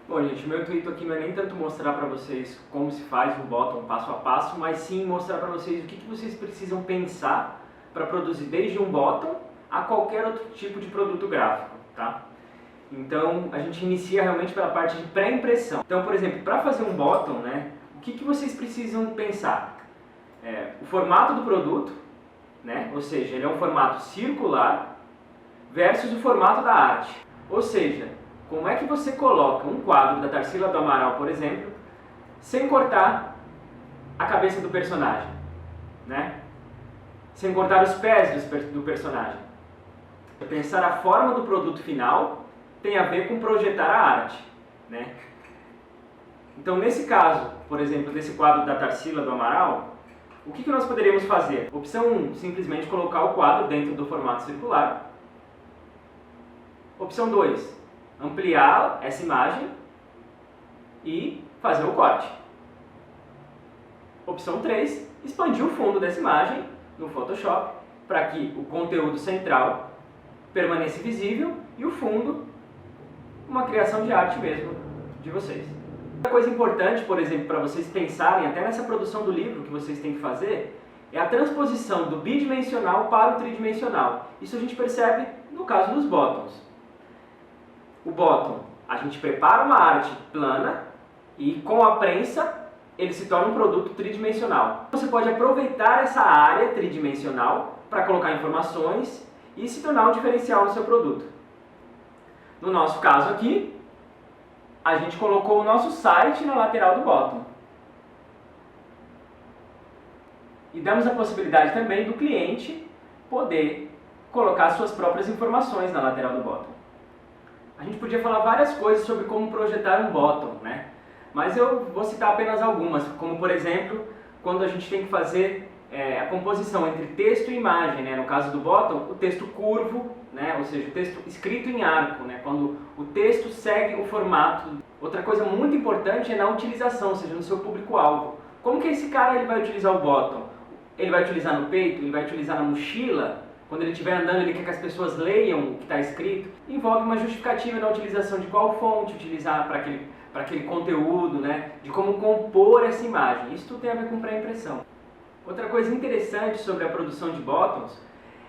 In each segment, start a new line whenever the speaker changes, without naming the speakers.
Bom, gente, o meu intuito aqui não é nem tanto mostrar para vocês como se faz o bottom passo a passo, mas sim mostrar para vocês o que vocês precisam pensar para produzir desde um bottom a qualquer outro tipo de produto gráfico, tá? Então, a gente inicia realmente pela parte de pré-impressão. Então, por exemplo, para fazer um bottom, né, o que vocês precisam pensar? O formato do produto, né, ou seja, ele é um formato circular versus o formato da arte. Ou seja, como é que você coloca um quadro da Tarsila do Amaral, por exemplo, sem cortar a cabeça do personagem, né? Sem cortar os pés do personagem. Pensar a forma do produto final tem a ver com projetar a arte, né? Então, nesse caso, por exemplo, desse quadro da Tarsila do Amaral, o que nós poderíamos fazer? Opção 1, simplesmente colocar o quadro dentro do formato circular. Opção 2, ampliar essa imagem e fazer o corte. Opção 3, expandir o fundo dessa imagem no Photoshop para que o conteúdo central permaneça visível e o fundo, uma criação de arte mesmo de vocês. Outra coisa importante, por exemplo, para vocês pensarem, até nessa produção do livro que vocês têm que fazer, é a transposição do bidimensional para o tridimensional. Isso a gente percebe no caso dos bottoms. O bottom, a gente prepara uma arte plana e com a prensa ele se torna um produto tridimensional. Você pode aproveitar essa área tridimensional para colocar informações e se tornar um diferencial no seu produto. No nosso caso aqui, a gente colocou o nosso site na lateral do bottom. E damos a possibilidade também do cliente poder colocar suas próprias informações na lateral do bottom. A gente podia falar várias coisas sobre como projetar um bottom, né? Mas eu vou citar apenas algumas, como por exemplo, quando a gente tem que fazer a composição entre texto e imagem, né? No caso do bottom, o texto curvo, né? Ou seja, o texto escrito em arco, né? Quando o texto segue o formato. Outra coisa muito importante é na utilização, ou seja, no seu público-alvo. Como que esse cara ele vai utilizar o bottom? Ele vai utilizar no peito? Ele vai utilizar na mochila? Quando ele estiver andando, ele quer que as pessoas leiam o que está escrito. Envolve uma justificativa na utilização de qual fonte utilizar para aquele conteúdo, né? De como compor essa imagem. Isso tudo tem a ver com pré-impressão. Outra coisa interessante sobre a produção de bottoms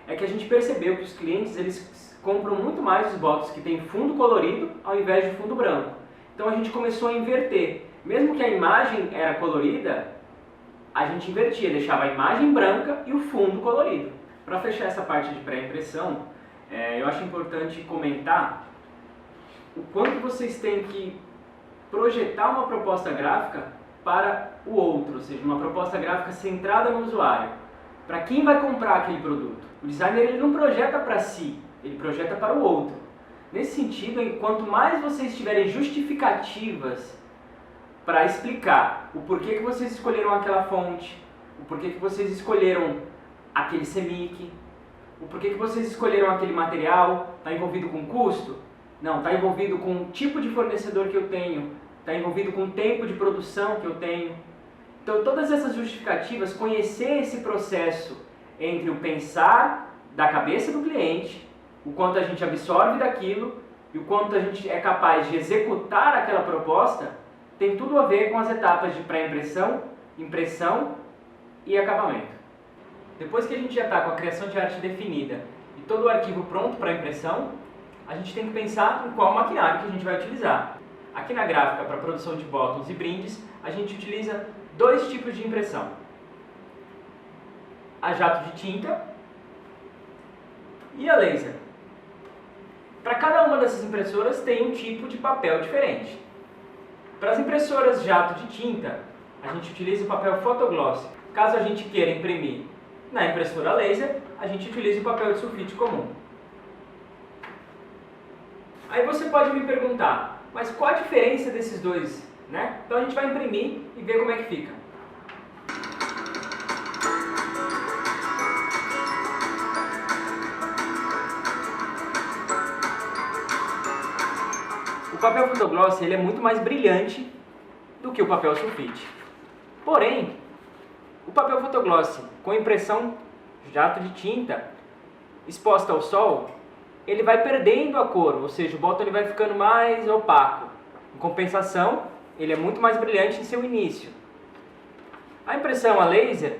é que a gente percebeu que os clientes eles compram muito mais os bottoms que têm fundo colorido ao invés de fundo branco. Então a gente começou a inverter. Mesmo que a imagem era colorida, a gente invertia, deixava a imagem branca e o fundo colorido. Para fechar essa parte de pré-impressão, eu acho importante comentar o quanto vocês têm que projetar uma proposta gráfica para o outro, ou seja, uma proposta gráfica centrada no usuário. Para quem vai comprar aquele produto? O designer ele não projeta para si, ele projeta para o outro. Nesse sentido, quanto mais vocês tiverem justificativas para explicar o porquê que vocês escolheram aquela fonte, o porquê que vocês escolheram aquele CMYK, o porquê que vocês escolheram aquele material, está envolvido com custo? Não, está envolvido com o tipo de fornecedor que eu tenho, está envolvido com o tempo de produção que eu tenho. Então todas essas justificativas, conhecer esse processo entre o pensar da cabeça do cliente, o quanto a gente absorve daquilo e o quanto a gente é capaz de executar aquela proposta, tem tudo a ver com as etapas de pré-impressão, impressão e acabamento. Depois que a gente já está com a criação de arte definida e todo o arquivo pronto para impressão, a gente tem que pensar em qual maquinário que a gente vai utilizar. Aqui na gráfica, para produção de bottoms e brindes, a gente utiliza dois tipos de impressão. A jato de tinta e a laser. Para cada uma dessas impressoras tem um tipo de papel diferente. Para as impressoras jato de tinta, a gente utiliza o papel Photogloss. Caso a gente queira imprimir na impressora laser, a gente utiliza o papel de sulfite comum. Aí você pode me perguntar, mas qual a diferença desses dois, né? Então a gente vai imprimir e ver como é que fica. O papel Photogloss ele é muito mais brilhante do que o papel sulfite. Porém, o papel Photogloss com impressão jato de tinta exposta ao sol, ele vai perdendo a cor, ou seja, o bottom ele vai ficando mais opaco. Em compensação, ele é muito mais brilhante em seu início. A impressão a laser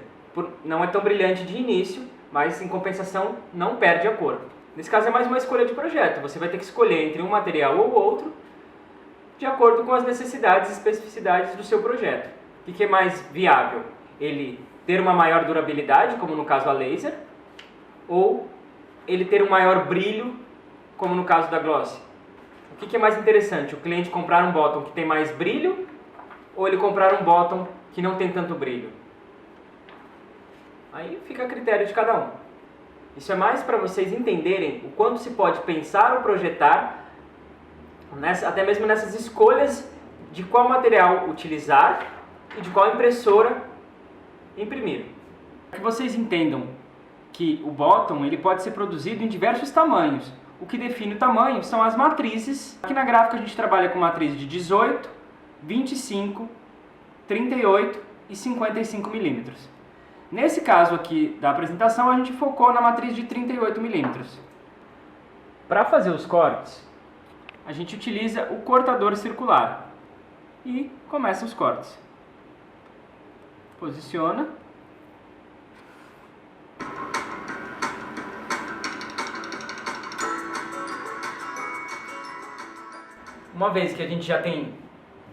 não é tão brilhante de início, mas em compensação não perde a cor. Nesse caso é mais uma escolha de projeto. Você vai ter que escolher entre um material ou outro de acordo com as necessidades e especificidades do seu projeto. O que é mais viável? Ele ter uma maior durabilidade, como no caso a laser, ou ele ter um maior brilho, como no caso da gloss? O que é mais interessante? O cliente comprar um bottom que tem mais brilho ou ele comprar um bottom que não tem tanto brilho? Aí fica a critério de cada um. Isso é mais para vocês entenderem o quanto se pode pensar ou projetar, até mesmo nessas escolhas de qual material utilizar e de qual impressora imprimir. Para que vocês entendam que o bottom ele pode ser produzido em diversos tamanhos. O que define o tamanho são as matrizes. Aqui na gráfica a gente trabalha com matrizes de 18, 25, 38 e 55 milímetros. Nesse caso aqui da apresentação a gente focou na matriz de 38 milímetros. Para fazer os cortes, a gente utiliza o cortador circular e começa os cortes. Posiciona. Uma vez que a gente já tem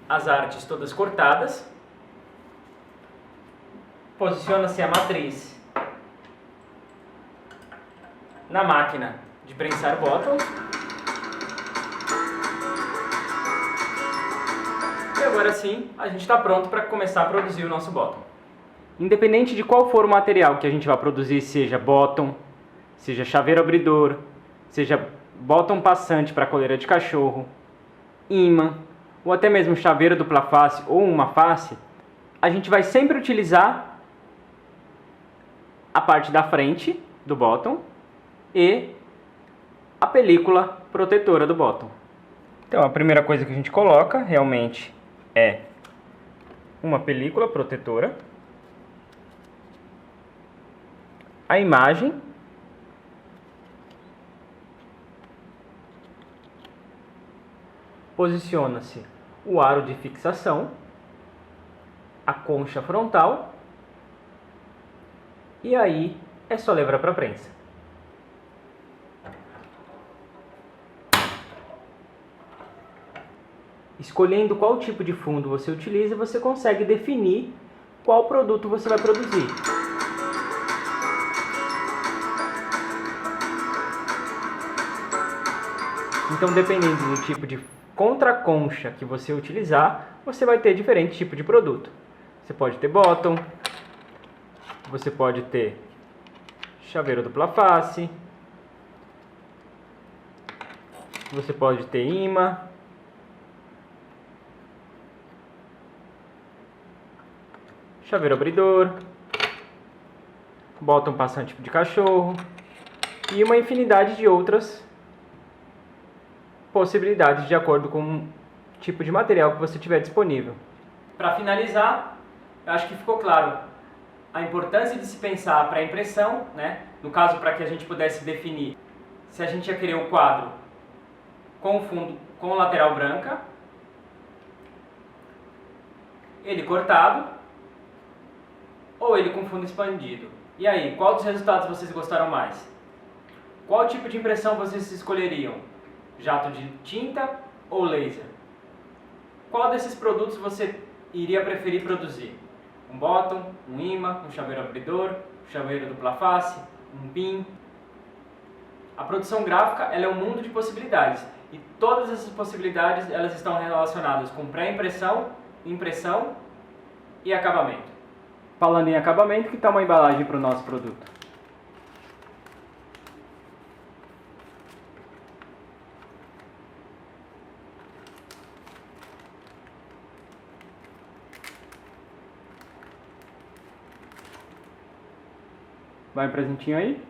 as artes todas cortadas, posiciona-se a matriz na máquina de prensar bottoms. E agora sim, a gente está pronto para começar a produzir o nosso bottom. Independente de qual for o material que a gente vai produzir, seja bottom, seja chaveiro abridor, seja bottom passante para coleira de cachorro, imã, ou até mesmo chaveiro dupla face ou uma face, a gente vai sempre utilizar a parte da frente do bottom e a película protetora do bottom. Então a primeira coisa que a gente coloca realmente é uma película protetora, a imagem, posiciona-se o aro de fixação, a concha frontal e aí é só levar para a prensa. Escolhendo qual tipo de fundo você utiliza, você consegue definir qual produto você vai produzir. Então, dependendo do tipo de contra-concha que você utilizar, você vai ter diferente tipo de produto. Você pode ter bottom, você pode ter chaveiro dupla face, você pode ter imã, chaveiro abridor, bottom passante de cachorro e uma infinidade de outras possibilidades de acordo com o tipo de material que você tiver disponível. Para finalizar, eu acho que ficou claro a importância de se pensar para a impressão, né? No caso, para que a gente pudesse definir se a gente ia querer o quadro com o fundo com lateral branca, ele cortado ou ele com fundo expandido. E aí, qual dos resultados vocês gostaram mais? Qual tipo de impressão vocês escolheriam? Jato de tinta ou laser? Qual desses produtos você iria preferir produzir? Um bottom, um imã, um chaveiro abridor, um chaveiro dupla face, um pin? A produção gráfica ela é um mundo de possibilidades e todas essas possibilidades elas estão relacionadas com pré-impressão, impressão e acabamento. Falando em acabamento, que tal uma embalagem para o nosso produto? Vai um presentinho aí?